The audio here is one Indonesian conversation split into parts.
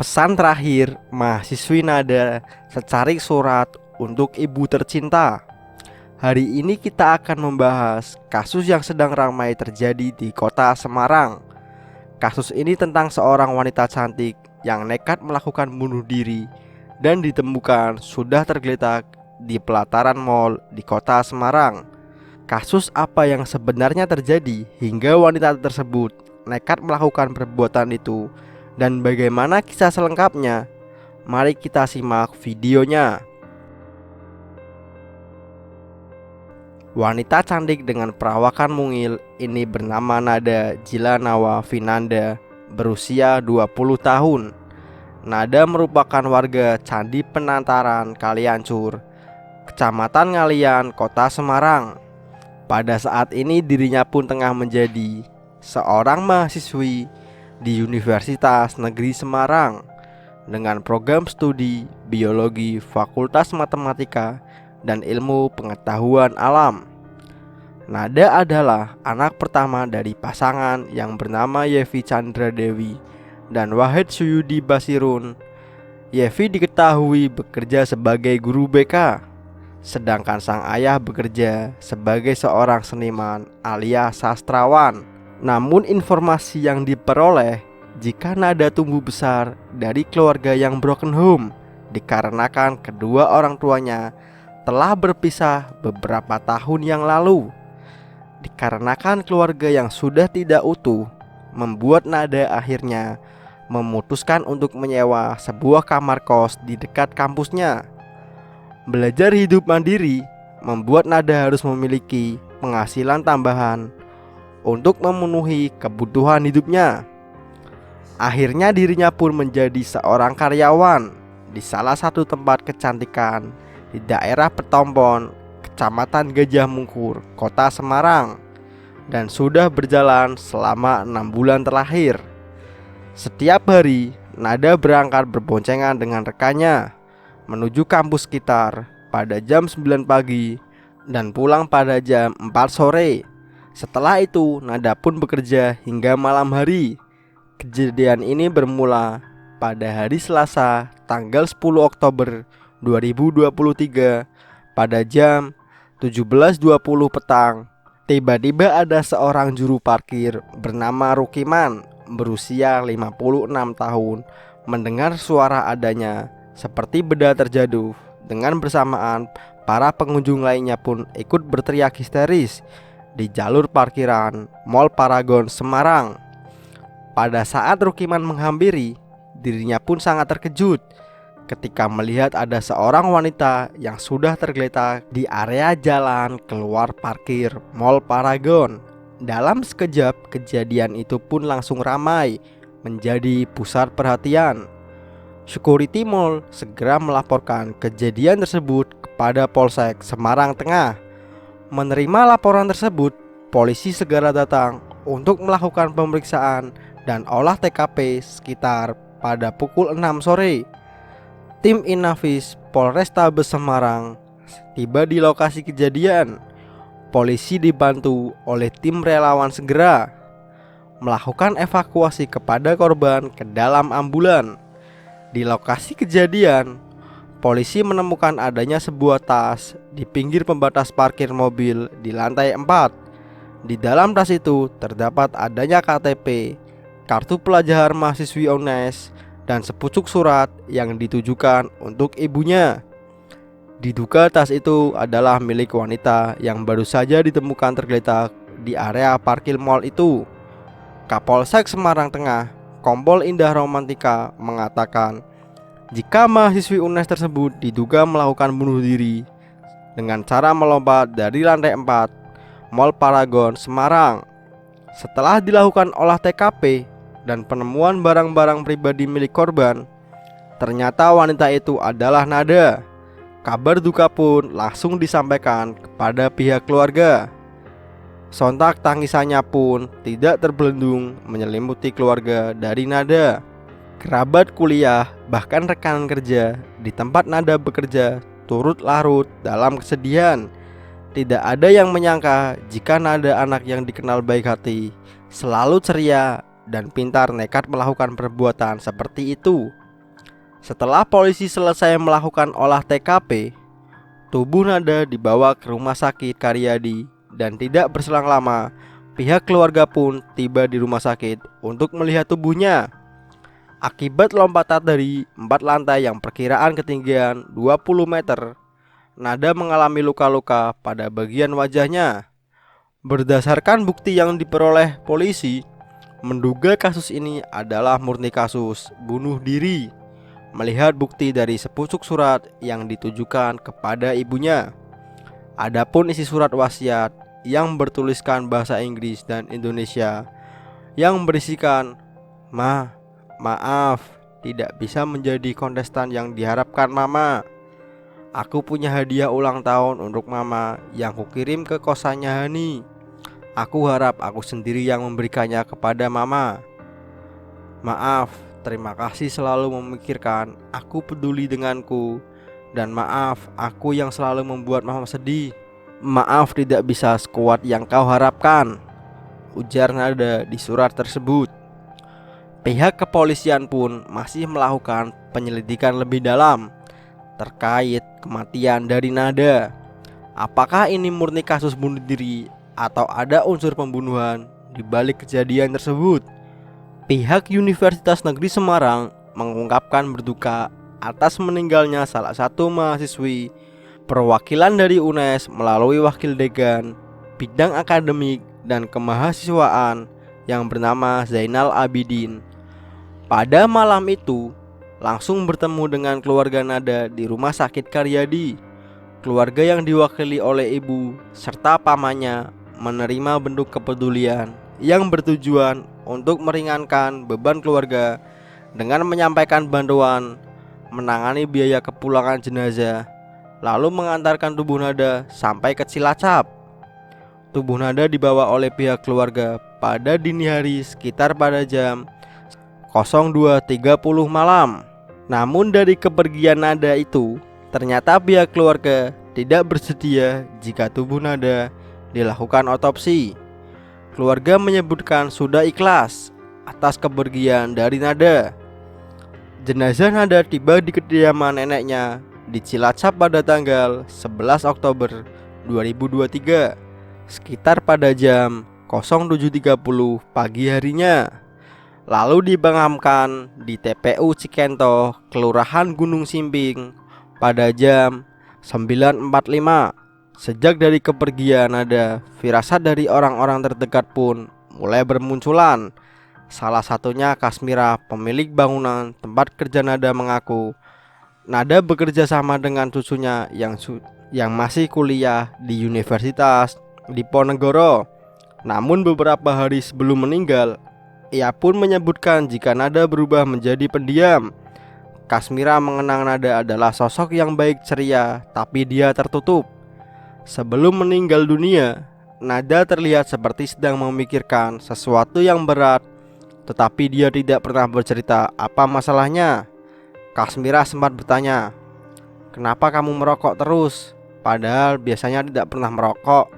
Pesan terakhir mahasiswi Nada secarik surat untuk ibu tercinta. Hari ini kita akan membahas kasus yang sedang ramai terjadi di kota Semarang. Kasus ini tentang seorang wanita cantik yang nekat melakukan bunuh diri dan ditemukan sudah tergeletak di pelataran mal di kota Semarang. Kasus apa yang sebenarnya terjadi hingga wanita tersebut nekat melakukan perbuatan itu, dan bagaimana kisah selengkapnya? Mari kita simak videonya. Wanita cantik dengan perawakan mungil ini bernama Nada Jilanawa Vinanda, berusia 20 tahun. Nada merupakan warga Candi Penantaran Kaliancur, Kecamatan Ngalian, Kota Semarang. Pada saat ini dirinya pun tengah menjadi seorang mahasiswi di Universitas Negeri Semarang dengan program studi biologi Fakultas Matematika dan Ilmu Pengetahuan Alam. Nada adalah anak pertama dari pasangan yang bernama Yevi Chandra Dewi dan Wahid Suyudi Basirun. Yevi diketahui bekerja sebagai guru BK, sedangkan sang ayah bekerja sebagai seorang seniman alias sastrawan. Namun informasi yang diperoleh jika Nada tumbuh besar dari keluarga yang broken home dikarenakan kedua orang tuanya telah berpisah beberapa tahun yang lalu. Dikarenakan keluarga yang sudah tidak utuh, membuat Nada akhirnya memutuskan untuk menyewa sebuah kamar kos di dekat kampusnya. Belajar hidup mandiri membuat Nada harus memiliki penghasilan tambahan untuk memenuhi kebutuhan hidupnya. Akhirnya dirinya pun menjadi seorang karyawan di salah satu tempat kecantikan di daerah Petompon, Kecamatan Gajah Mungkur, Kota Semarang, dan sudah berjalan selama 6 bulan terakhir. Setiap hari Nada berangkat berboncengan dengan rekannya menuju kampus sekitar pada jam 9 pagi dan pulang pada jam 4 sore. Setelah itu Nada pun bekerja hingga malam hari. Kejadian ini bermula pada hari Selasa tanggal 10 Oktober 2023 pada jam 17.20 petang. Tiba-tiba ada seorang juru parkir bernama Rukiman berusia 56 tahun mendengar suara adanya seperti benda terjatuh. Dengan bersamaan para pengunjung lainnya pun ikut berteriak histeris di jalur parkiran Mall Paragon Semarang. Pada saat Rukiman menghampiri, dirinya pun sangat terkejut ketika melihat ada seorang wanita yang sudah tergeletak di area jalan keluar parkir Mall Paragon. Dalam sekejap kejadian itu pun langsung ramai menjadi pusat perhatian. Security Mall segera melaporkan kejadian tersebut kepada Polsek Semarang Tengah. Menerima laporan tersebut, polisi segera datang untuk melakukan pemeriksaan dan olah TKP sekitar pada pukul 6 sore. Tim Inafis Polrestabes Semarang tiba di lokasi kejadian. Polisi dibantu oleh tim relawan segera melakukan evakuasi kepada korban ke dalam ambulan. Di lokasi kejadian, polisi menemukan adanya sebuah tas di pinggir pembatas parkir mobil di lantai 4. Di dalam tas itu terdapat adanya KTP, kartu pelajar mahasiswi UNES, dan sepucuk surat yang ditujukan untuk ibunya. Diduga tas itu adalah milik wanita yang baru saja ditemukan tergeletak di area parkir mal itu. Kapolsek Semarang Tengah, Kompol Indah Romantika mengatakan jika mahasiswi UNES tersebut diduga melakukan bunuh diri dengan cara melompat dari lantai 4 Mall Paragon Semarang. Setelah dilakukan olah TKP dan penemuan barang-barang pribadi milik korban, ternyata wanita itu adalah Nada. Kabar duka pun langsung disampaikan kepada pihak keluarga. Sontak tangisannya pun tidak terbendung menyelimuti keluarga dari Nada. Kerabat kuliah bahkan rekan kerja di tempat Nada bekerja turut larut dalam kesedihan. Tidak ada yang menyangka jika Nada, anak yang dikenal baik hati, selalu ceria dan pintar, nekat melakukan perbuatan seperti itu. Setelah polisi selesai melakukan olah TKP, tubuh Nada dibawa ke rumah sakit Karyadi dan tidak berselang lama pihak keluarga pun tiba di rumah sakit untuk melihat tubuhnya. Akibat lompatan dari 4 lantai yang perkiraan ketinggian 20 meter, Nada mengalami luka-luka pada bagian wajahnya. Berdasarkan bukti yang diperoleh polisi, menduga kasus ini adalah murni kasus bunuh diri. Melihat bukti dari sepucuk surat yang ditujukan kepada ibunya. Adapun isi surat wasiat yang bertuliskan bahasa Inggris dan Indonesia yang berisikan, maaf, tidak bisa menjadi kontestan yang diharapkan Mama. Aku punya hadiah ulang tahun untuk Mama yang kukirim ke kosannya Hani. Aku harap aku sendiri yang memberikannya kepada Mama. Maaf, terima kasih selalu memikirkan, aku peduli denganku. Dan maaf, aku yang selalu membuat Mama sedih. Maaf tidak bisa sekuat yang kau harapkan, ujar Nada di surat tersebut. Pihak kepolisian pun masih melakukan penyelidikan lebih dalam terkait kematian dari Nada. Apakah ini murni kasus bunuh diri atau ada unsur pembunuhan di balik kejadian tersebut? Pihak Universitas Negeri Semarang mengungkapkan berduka atas meninggalnya salah satu mahasiswi. Perwakilan dari UNES melalui wakil dekan bidang akademik dan kemahasiswaan yang bernama Zainal Abidin pada malam itu langsung bertemu dengan keluarga Nada di rumah sakit Karyadi. Keluarga yang diwakili oleh ibu serta pamannya menerima bentuk kepedulian yang bertujuan untuk meringankan beban keluarga dengan menyampaikan bantuan menangani biaya kepulangan jenazah, lalu mengantarkan tubuh Nada sampai ke Cilacap. Tubuh Nada dibawa oleh pihak keluarga pada dini hari sekitar pada jam 02.30 malam. Namun dari kepergian Nada itu, ternyata pihak keluarga tidak bersedia jika tubuh Nada dilakukan otopsi. Keluarga menyebutkan sudah ikhlas atas kepergian dari Nada. Jenazah Nada tiba di kediaman neneknya di Cilacap pada tanggal 11 Oktober 2023 sekitar pada jam 07.30 pagi harinya. Lalu dimakamkan di TPU Cikento, Kelurahan Gunung Simping pada jam 9.45. Sejak dari kepergian Nada, firasat dari orang-orang terdekat pun mulai bermunculan. Salah satunya Kasmira, pemilik bangunan tempat kerja Nada, mengaku Nada bekerja sama dengan cucunya yang masih kuliah di Universitas Diponegoro. Namun beberapa hari sebelum meninggal, ia pun menyebutkan jika Nada berubah menjadi pendiam. Kasmira mengenang Nada adalah sosok yang baik ceria, tapi dia tertutup. Sebelum meninggal dunia, Nada terlihat seperti sedang memikirkan sesuatu yang berat, tetapi dia tidak pernah bercerita apa masalahnya. Kasmira sempat bertanya, "Kenapa kamu merokok terus? Padahal biasanya tidak pernah merokok."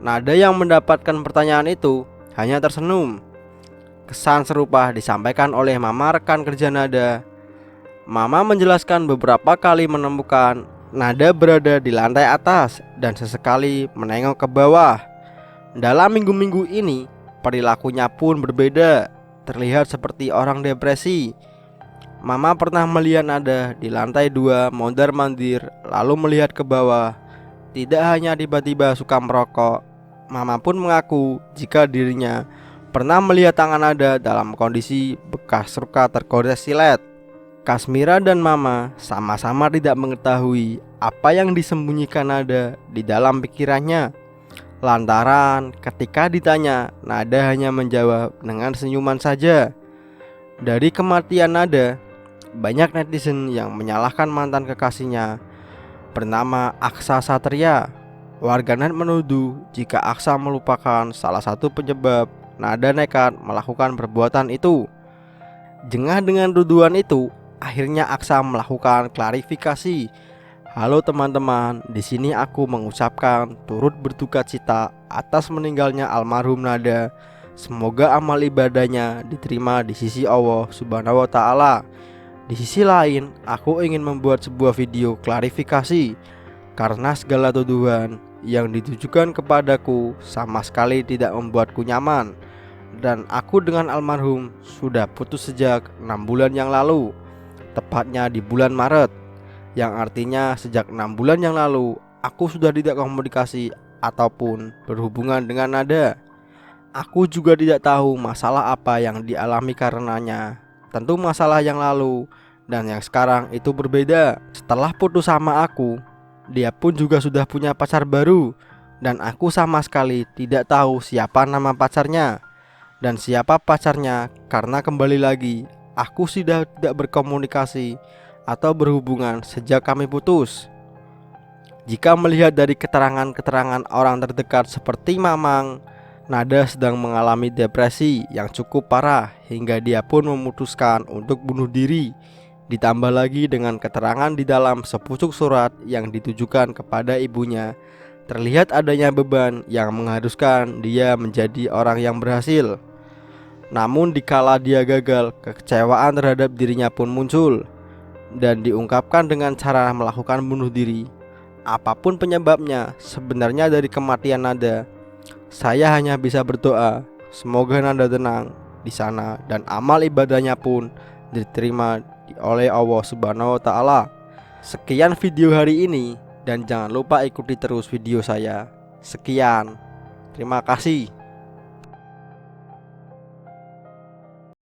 Nada yang mendapatkan pertanyaan itu hanya tersenyum. Kesan serupa disampaikan oleh mama rekan kerja Nada. Mama menjelaskan beberapa kali menemukan Nada berada di lantai atas dan sesekali menengok ke bawah. Dalam minggu-minggu ini, perilakunya pun berbeda, terlihat seperti orang depresi. Mama pernah melihat Nada di lantai 2 mondar-mandir lalu melihat ke bawah. Tidak hanya tiba-tiba suka merokok, Mama pun mengaku jika dirinya pernah melihat tangan Nada dalam kondisi bekas luka tergores silet. Kasmira dan Mama sama-sama tidak mengetahui apa yang disembunyikan Nada di dalam pikirannya. Lantaran ketika ditanya, Nada hanya menjawab dengan senyuman saja. Dari kematian Nada, banyak netizen yang menyalahkan mantan kekasihnya bernama Aksa Satria. Warganet menuduh jika Aksa melupakan salah satu penyebab Nada nekat melakukan perbuatan itu. Jengah dengan tuduhan itu, akhirnya Aksa melakukan klarifikasi. "Halo teman-teman, di sini aku mengucapkan turut berduka cita atas meninggalnya almarhum Nada. Semoga amal ibadahnya diterima di sisi Allah Subhanahu wa Ta'ala. Di sisi lain, aku ingin membuat sebuah video klarifikasi karena segala tuduhan yang ditujukan kepadaku sama sekali tidak membuatku nyaman. Dan aku dengan almarhum sudah putus sejak 6 bulan yang lalu, tepatnya di bulan Maret. Yang artinya sejak 6 bulan yang lalu aku sudah tidak komunikasi ataupun berhubungan dengan Nada. Aku juga tidak tahu masalah apa yang dialami karenanya. Tentu masalah yang lalu dan yang sekarang itu berbeda. Setelah putus sama aku, dia pun juga sudah punya pacar baru. Dan aku sama sekali tidak tahu siapa nama pacarnya dan siapa pacarnya. Karena kembali lagi, aku sudah tidak berkomunikasi atau berhubungan sejak kami putus. Jika melihat dari keterangan-keterangan orang terdekat seperti Mamang, Nada sedang mengalami depresi yang cukup parah hingga dia pun memutuskan untuk bunuh diri. Ditambah lagi dengan keterangan di dalam sepucuk surat yang ditujukan kepada ibunya, terlihat adanya beban yang mengharuskan dia menjadi orang yang berhasil. Namun dikala dia gagal, kekecewaan terhadap dirinya pun muncul dan diungkapkan dengan cara melakukan bunuh diri. Apapun penyebabnya, sebenarnya dari kematian Nada, saya hanya bisa berdoa semoga Nada tenang di sana dan amal ibadahnya pun diterima oleh Allah Subhanahu wa Ta'ala. Sekian video hari ini dan jangan lupa ikuti terus video saya. Sekian, terima kasih.